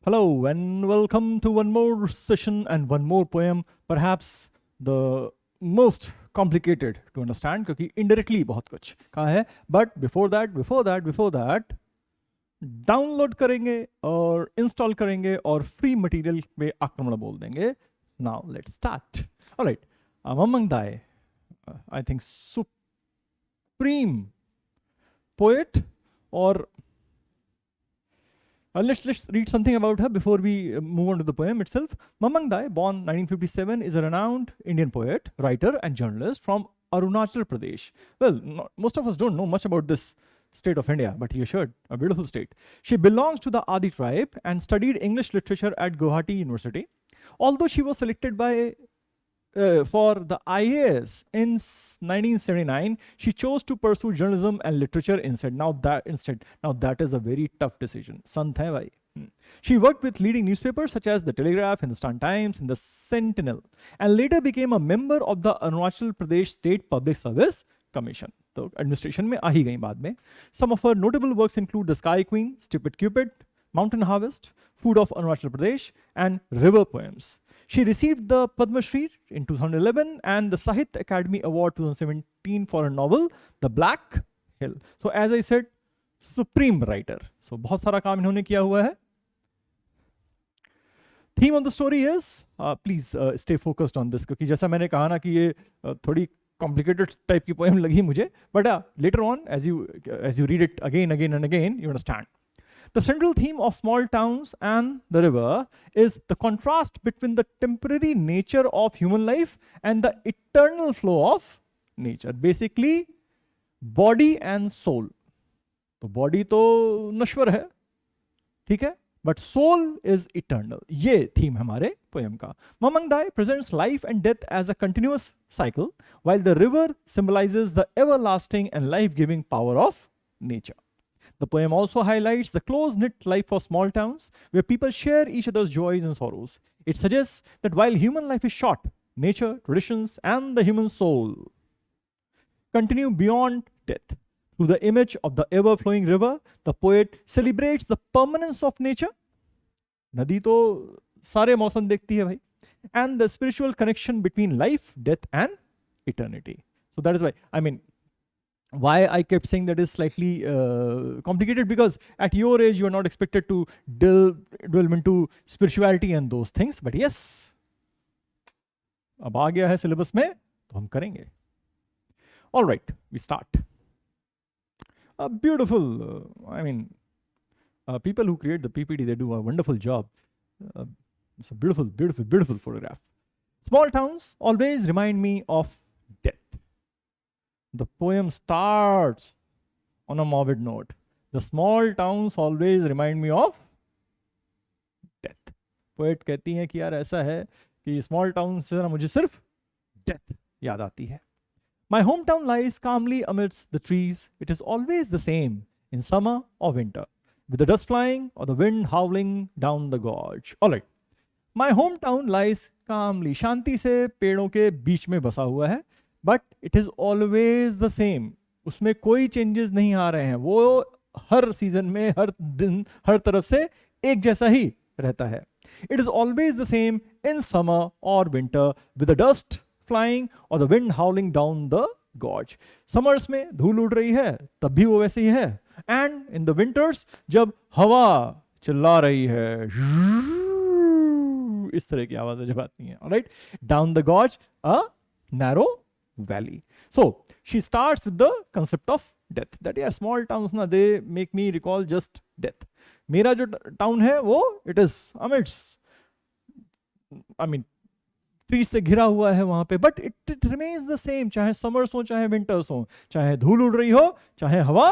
Hello and welcome to one more session and one more poem, perhaps the most complicated to understand क्योंकि indirectly बहुत कुछ कहा है. But before that, download करेंगे और install करेंगे और फ्री मटेरियल पे आक्रमण बोल देंगे. Now let's start. All right, Mamang Dai, I think supreme poet or let's read something about her before we move on to the poem itself. Mamang Dai, born 1957, is a renowned Indian poet, writer, and journalist from Arunachal Pradesh. Well, most of us don't know much about this state of India, but you should. A beautiful state. She belongs to the Adi tribe and studied English literature at Guwahati University. Although she was selected for the IAS in 1979, she chose to pursue journalism and literature instead. Now that is a very tough decision. Sant hai bhai. She worked with leading newspapers such as the Telegraph, Hindustan Times, and the Sentinel, and later became a member of the Arunachal Pradesh State Public Service Commission. तो administration में आ ही गई बाद में. Some of her notable works include The Sky Queen, Stupid Cupid, Mountain Harvest, Food of Arunachal Pradesh, and River Poems. She received the Padma Shri in 2011 and the Sahitya Academy Award 2017 for her novel The Black Hill. So as I said, supreme writer. So बहुत सारा काम इन्होंने किया हुआ है. Theme of the story is, please stay focused on this, क्योंकि जैसा मैंने कहा ना कि ये थोड़ी complicated type की poem लगी मुझे, but later on as you read it again and again, you understand. The central theme of Small Towns and the River is the contrast between the temporary nature of human life and the eternal flow of nature. Basically, body and soul. तो body तो नश्वर है, ठीक है, but soul is eternal. ये theme हमारे poem का. Mamang Dai presents life and death as a continuous cycle, while the river symbolizes the everlasting and life-giving power of nature. The poem also highlights the close-knit life of small towns, where people share each other's joys and sorrows. It suggests that while human life is short, nature, traditions, and the human soul continue beyond death. Through the image of the ever-flowing river, the poet celebrates the permanence of nature. नदी तो सारे मौसम देखती है भाई. And the spiritual connection between life, death, and eternity. So that is why I kept saying that is slightly complicated, because at your age you are not expected to delve into spirituality and those things. But yes, अब आ गया है syllabus में तो हम करेंगे. All right, we start. A beautiful, people who create the PPT, they do a wonderful job. It's a beautiful photograph. Small towns always remind me of death. The poem starts on a morbid note. The small towns always remind me of death. Poet कहती हैं कि यार ऐसा है कि small towns से ना मुझे सिर्फ death याद आती है. My hometown lies calmly amidst the trees. It is always the same in summer or winter, with the dust flying or the wind howling down the gorge. All right. My hometown lies calmly. शांति से पेड़ों के बीच में बसा हुआ है. But it is always the same. उसमें कोई changes नहीं आ रहे हैं. वो हर season में, हर दिन, हर तरफ से एक जैसा ही रहता है. It is always the same in summer or winter, with the dust flying or the wind howling down the gorge. Summers में धूल उड़ रही है, तब भी वो वैसे ही है. And in the winters, जब हवा चिल्ला रही है, इस तरह की आवाज़ें जब आती हैं. All right, down the gorge, a narrow valley. So she starts with the concept of death. That yeah, small towns na, they make me recall just death. मेरा जो town है वो it is amidst, ट्रीज से घिरा हुआ है वहां पे, but it remains the same. चाहे समर्स हो, चाहे विंटर्स हो, चाहे धूल उड़ रही हो, चाहे हवा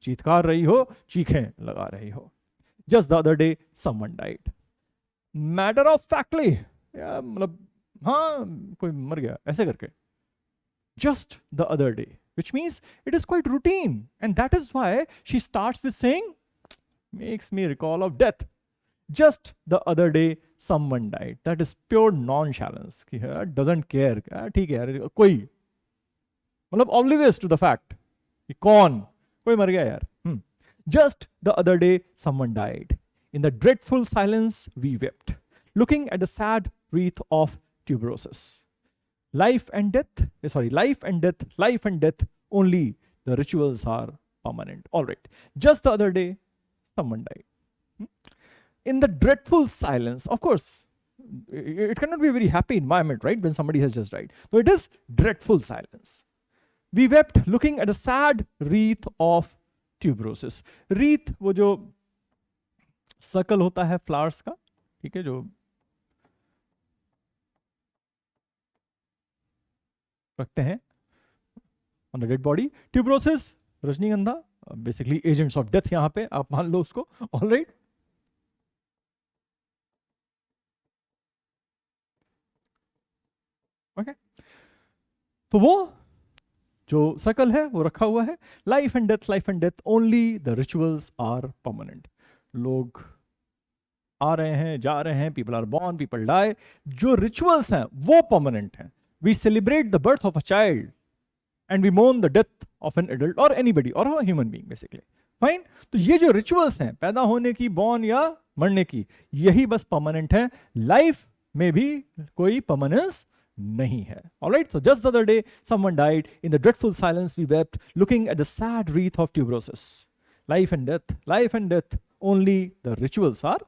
चीतकार रही हो, चीखें लगा रही हो. Just the other day someone died. Matter of factly, मतलब हाँ कोई मर गया ऐसे करके. Just the other day, which means it is quite routine, and that is why she starts with saying, makes me recall of death. Just the other day someone died. That is pure nonchalance. कि doesn't care. ठीक है यार, कोई मतलब oblivious to the fact कि कौन, कोई मर गया यार. Just the other day someone died. In the dreadful silence, we wept, looking at the sad wreath of tuberosus. Life and death, life and death, life and death, only the rituals are permanent. All right. Just the other day, someone died. In the dreadful silence, of course, it cannot be a very happy environment, right, when somebody has just died. So it is dreadful silence. We wept looking at a sad wreath of tuberosus. Wreath, वो जो circle होता है flowers का, ठीक है, जो रखते हैं ऑन द डेड बॉडी. ट्यूबरोसिस, रजनीगंधा, बेसिकली एजेंट्स ऑफ डेथ यहां पे आप मान लो उसको. All right. ओके, तो वो जो सर्कल है वो रखा हुआ है. Life and death, only the rituals are permanent. लोग आ रहे हैं, जा रहे हैं, people are born, people die. जो रिचुअल्स हैं वो परमानेंट हैं. We celebrate the birth of a child and we mourn the death of an adult और एनीबडी और a human being basically. Fine. तो ये जो रिचुअल्स हैं पैदा होने की, बॉर्न या मरने की, यही बस परमानेंट है. लाइफ में भी कोई परमानेंस नहीं है. Alright, so just the other day someone died. In the dreadful silence we wept, looking at the sad wreath of tuberosus. Life and death, only the rituals are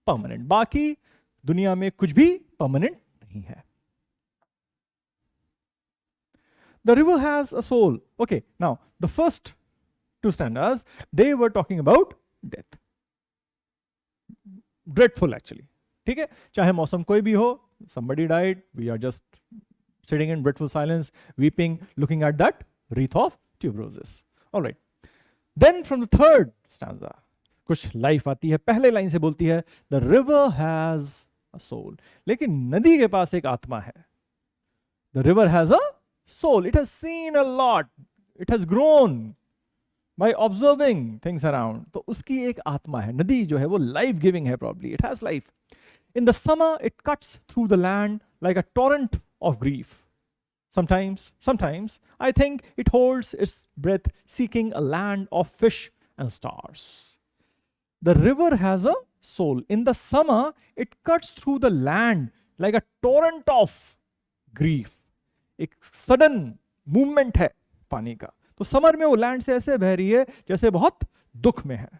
permanent. बाकी दुनिया में कुछ भी permanent नहीं है. The river has a soul. Okay, now the first two stanzas, they were talking about death. Dreadful actually. ठीक है, चाहे मौसम कोई भी हो, somebody died, we are just sitting in dreadful silence, weeping, looking at that wreath of tuberoses. All right. Then from the third stanza, कुछ life आती है. पहले लाइन से बोलती है the river has a soul. लेकिन नदी के पास एक आत्मा है. The river has a soul. It has seen a lot. It has grown by observing things around. तो उसकी एक आत्मा है. नदी जो है वो life giving है probably. It has life. In the summer, it cuts through the land like a torrent of grief. Sometimes, I think it holds its breath, seeking a land of fish and stars. The river has a soul. In the summer, it cuts through the land like a torrent of grief. एक sudden movement है पानी का. तो summer में वो land से ऐसे बह रही है जैसे बहुत दुख में है.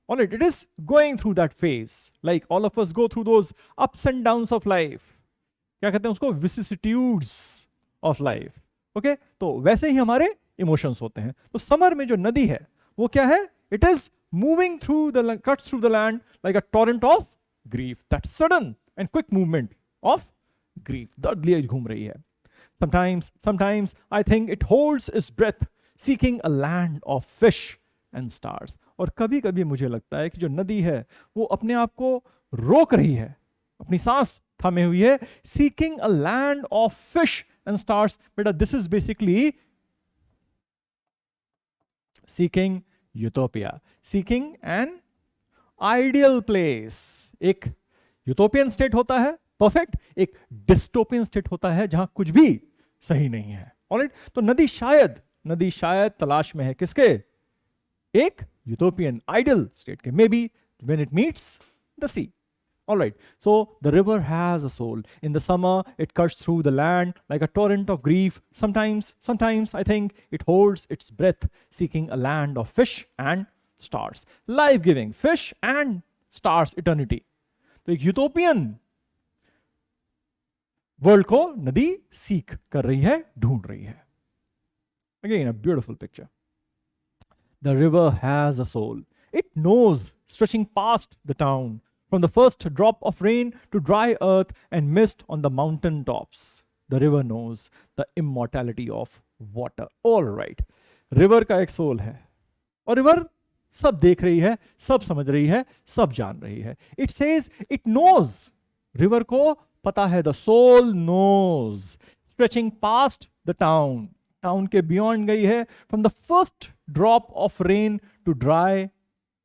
All right, it is going through that phase, like all of us go through those ups and downs of life. क्या कहते हैं उसको? vicissitudes of life. Okay? तो वैसे ही हमारे emotions होते हैं. तो समर में जो नदी है वो क्या है? It is moving through the cuts through the land like a torrent of grief. That sudden and quick movement of grief. दर्द लिए घूम रही है. Sometimes I think it holds its breath, seeking a land of fish and stars. और कभी कभी मुझे लगता है कि जो नदी है वो अपने आप को रोक रही है, अपनी सांस थामे हुई है. Seeking a land of fish and stars. बेटा this is basically seeking utopia, seeking an ideal place. एक यूटोपियन स्टेट होता है परफेक्ट, एक डिस्टोपियन स्टेट होता है जहां कुछ भी सही नहीं है. ऑलराइट. तो नदी शायद तलाश में है किसके? एक utopian ideal state ke, maybe when it meets the sea. All right, so the river has a soul. In the summer it cuts through the land like a torrent of grief. Sometimes I think it holds its breath, seeking a land of fish and stars. Life giving fish and stars, eternity. तो एक utopian world को नदी सीख कर रही है, ढूंढ रही है. Again a beautiful picture. The river has a soul. It knows, stretching past the town, from the first drop of rain to dry earth and mist on the mountain tops. The river knows the immortality of water. All right. River का एक soul है. और river सब देख रही है, सब समझ रही है, सब जान रही है. It says it knows. River को पता है. The soul knows. Stretching past the town. Town के बियॉन्ड गई है. From the first drop of rain to dry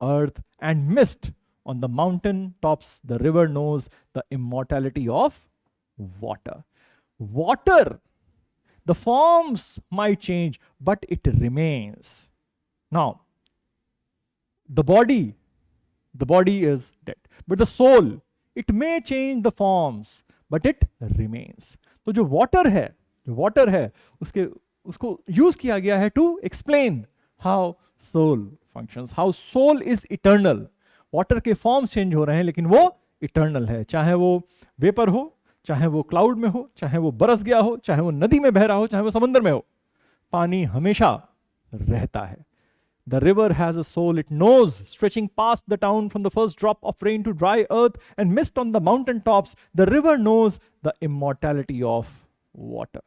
earth and mist on the mountain tops. The river knows the immortality of water. Water, the forms might change but it remains. Now the the body is dead. But the soul, it may change the forms, but it remains. तो जो water है, उसको use किया गया है to explain how soul functions, how soul is eternal. Water के forms change हो रहे हैं लेकिन वो इटर्नल है, चाहे वो वेपर हो, चाहे वो क्लाउड में हो, चाहे वो बरस गया हो, चाहे वो नदी में बह रहा हो, चाहे वो समंदर में हो, पानी हमेशा रहता है. The river has a soul, it knows, stretching past the town from the first drop of rain to dry earth and mist on the mountain tops. The river knows the immortality of water.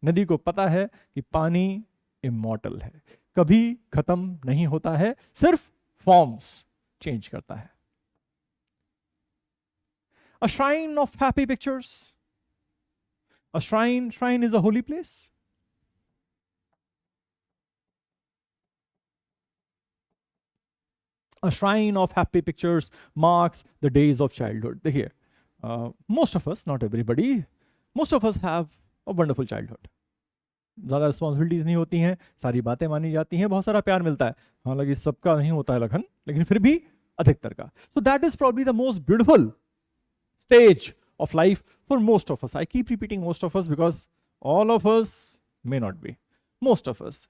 नदी को पता है कि पानी immortal है, कभी खत्म नहीं होता है, सिर्फ फॉर्म्स चेंज करता है. A shrine of happy pictures. A shrine is a holy place. A shrine of happy pictures marks the days of childhood. देखिए, most of us, not everybody, most of us have a wonderful childhood. ज़्यादा responsibilities नहीं होती हैं, सारी बातें मानी जाती हैं, बहुत सारा प्यार मिलता है. हालांकि सबका नहीं होता है लखन, लेकिन फिर भी अधिकतर का. So that is probably the most beautiful stage of life for most of us. I keep repeating most of us because all of us may not be. Most of us.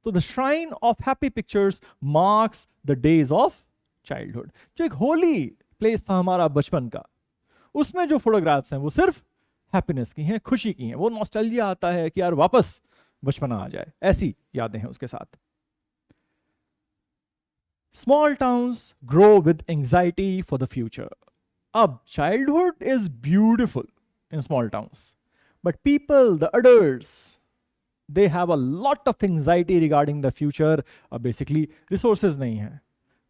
So the shrine of happy pictures marks the days of childhood. जो एक holy place था हमारा बचपन का, उसमें जो photographs हैं वो सिर्फ हैप्पीनेस की हैं, खुशी की हैं. वो नॉस्टैल्जिया आता है कि यार वापस बचपना आ जाए, ऐसी यादें हैं उसके साथ. Small towns grow with anxiety for the future. अब childhood is beautiful in small towns, but people, the adults, they have a lot of anxiety regarding the future. Basically resources नहीं है,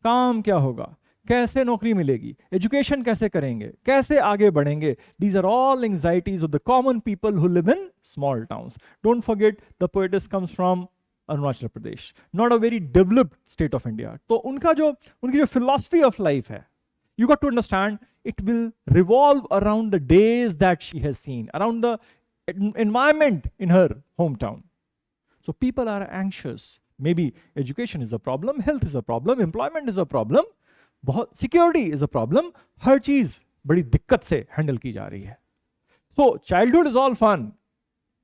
काम क्या होगा, कैसे नौकरी मिलेगी, एजुकेशन कैसे करेंगे, कैसे आगे बढ़ेंगे. These are all anxieties of the common people who live in small towns. Don't forget the poetess comes from Arunachal Pradesh, not a very developed state of India. तो उनकी जो philosophy of life है, you got to understand, it will revolve around the days that she has seen, around the environment in her hometown. So people are anxious. Maybe education is a problem, health is a problem, employment is a problem, बहुत security is a problem. हर चीज बड़ी दिक्कत से handle की जा रही है. So childhood is all fun.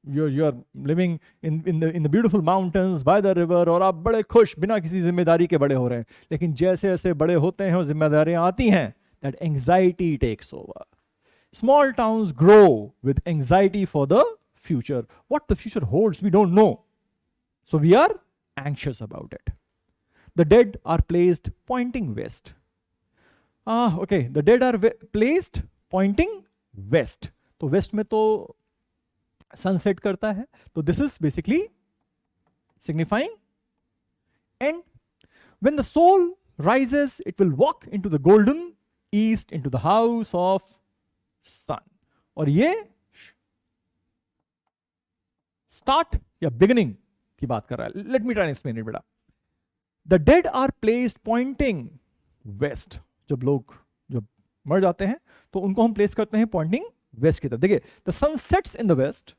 You're living in the beautiful mountains by the river, और आप बड़े खुश बिना किसी जिम्मेदारी के बड़े हो रहे हैं. लेकिन जैसे जैसे बड़े होते हैं और जिम्मेदारियां आती हैं, that anxiety takes over. Small towns grow with anxiety for the future. What the future holds, we don't know. So we are anxious about it. The dead are placed pointing west. Okay, the dead are placed pointing west. तो west में तो sunset करता है, तो this is basically signifying end. When the soul rises, it will walk into the golden east, into the house of sun. और ये start या beginning की बात कर रहा है. Let me try and explain it बेटा. The dead are placed pointing west. जब मर जाते हैं तो उनको हम प्लेस करते हैं पॉइंटिंग वेस्ट की तरफ. देखिए, the sun sets in the west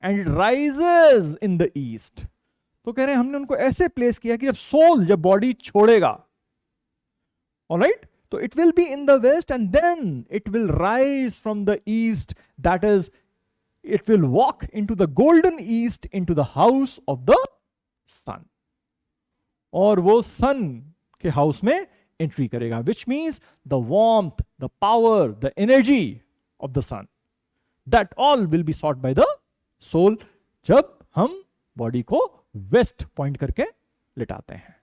and it rises in the east. तो कह रहे हैं हमने उनको ऐसे प्लेस किया कि जब बॉडी छोड़ेगा, ऑलराइट, तो it will be in the west and then it will rise from the east. That is, it will walk into the golden east, into the house of the sun. और वो sun के house में entry करेगा, which means the warmth, the power, the energy of the sun, that all will be sought by the soul जब हम body को waste point करके लिटाते हैं.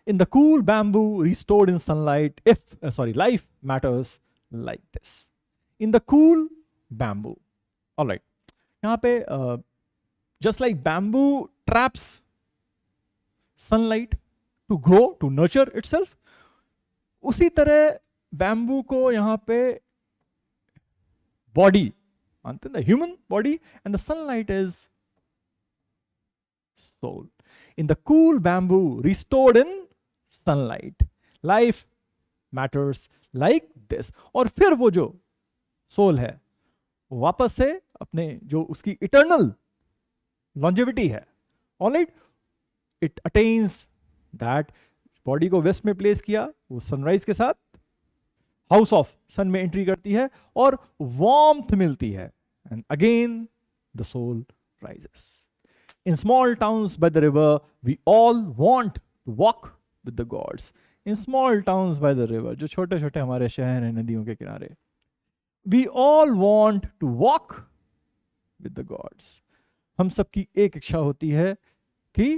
In the cool bamboo restored in sunlight, life matters like this. In the cool bamboo, all right. यहाँ पे just like bamboo traps sunlight to grow, to nurture itself, उसी तरह bamboo को यहाँ पे बॉडी मानते हैं, the human body, and the sunlight is soul. In the cool bamboo restored in sunlight, life matters like this. और फिर वो जो सोल है वापस से अपने जो उसकी इटर्नल लॉन्जेविटी है, alright, it attains that body को वेस्ट में प्लेस किया, वो सनराइज के साथ हाउस ऑफ सन में एंट्री करती है और वार्मथ मिलती है, and again the soul rises. In small towns by the river, we all want to walk with the gods. In small towns by the river, जो छोटे छोटे हमारे शहर हैं नदियों के किनारे, we all want to walk with the gods. हम सबकी एक इच्छा होती है कि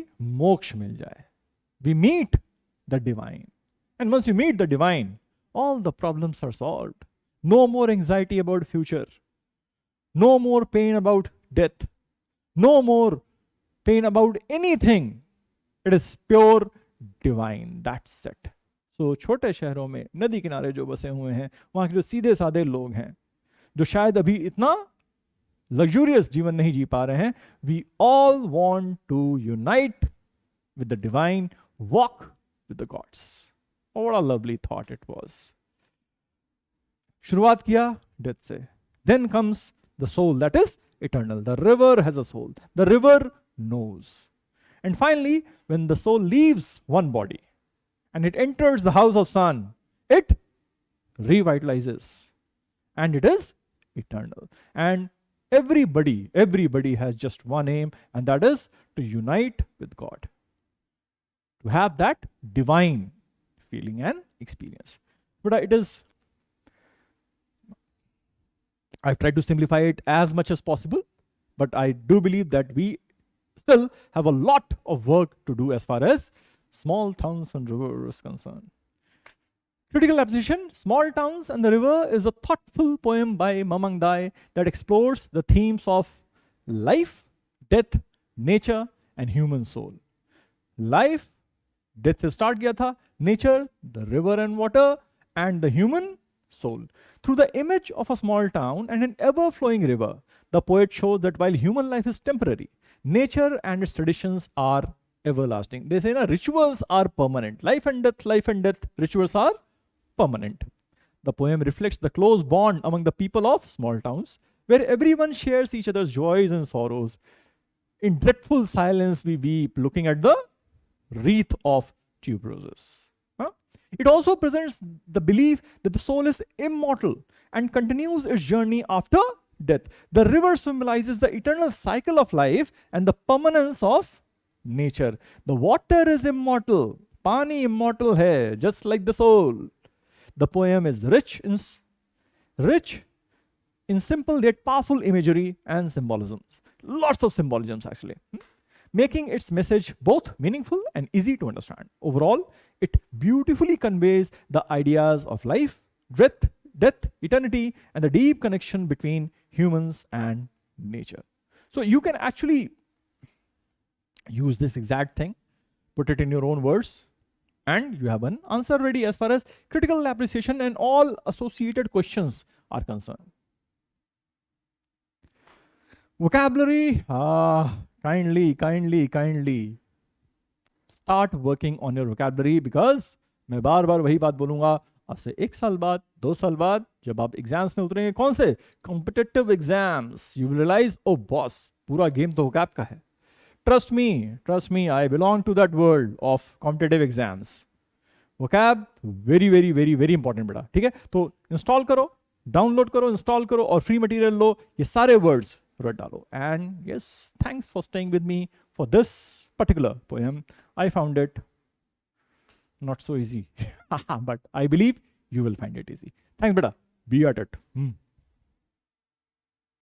मोक्ष मिल जाए. We meet the divine. And once you meet the divine, all the problems are solved. No more anxiety about future. No more pain about death. No more pain about anything. It is pure divine. That's it. So छोटे शहरों में नदी किनारे जो बसे हुए हैं, वहां के जो सीधे साधे लोग हैं, जो शायद अभी इतना लग्जूरियस जीवन नहीं जी पा रहे हैं, we all want to unite with the divine, walk with the gods. Oh, what a lovely thought it was. शुरुआत किया डेथ से. Then comes the soul that is eternal. The river has a soul. The river knows. And finally, when the soul leaves one body and it enters the house of sun, it revitalizes and it is eternal. And everybody has just one aim, and that is to unite with God, to have that divine feeling and experience. But it is, I've tried to simplify it as much as possible, but I do believe that we still have a lot of work to do as far as small towns and river is concerned. Critical appreciation, Small Towns and the River is a thoughtful poem by Mamang Dai that explores the themes of life, death, nature and human soul. Life, death से start किया था, nature, the river and water, and the human soul. Through the image of a small town and an ever-flowing river, the poet shows that while human life is temporary, nature and its traditions are everlasting. They say, rituals are permanent. Life and death, rituals are permanent. The poem reflects the close bond among the people of small towns, where everyone shares each other's joys and sorrows. In dreadful silence, we weep, looking at the wreath of tuberoses. It also presents the belief that the soul is immortal and continues its journey after death. The river symbolizes the eternal cycle of life and the permanence of nature. The water is immortal. Pani immortal hai, just like the soul. The poem is rich in simple yet powerful imagery and symbolisms. Lots of symbolisms actually. Making its message both meaningful and easy to understand. Overall, it beautifully conveys the ideas of life, death, eternity, and the deep connection between humans and nature. So you can actually use this exact thing, put it in your own words, and you have an answer ready as far as critical appreciation and all associated questions are concerned. Vocabulary, kindly start working on your vocabulary, because मैं बार बार वही बात बोलूंगा, आज से 1 साल बाद, 2 साल बाद, जब आप एग्जाम्स में उतरेंगे, कौन से competitive exams, you will realise, oh boss, पूरा गेम तो vocab का है. Trust me, I belong to that world of competitive exams. Vocab very important बेटा, ठीक है. तो इंस्टॉल करो, डाउनलोड करो, इंस्टॉल करो और फ्री मटेरियल लो, ये सारे वर्ड्स रट डालो. And yes, thanks for staying with me for this particular poem. I found it not so easy, but I believe you will find it easy. Thanks beta, be at it.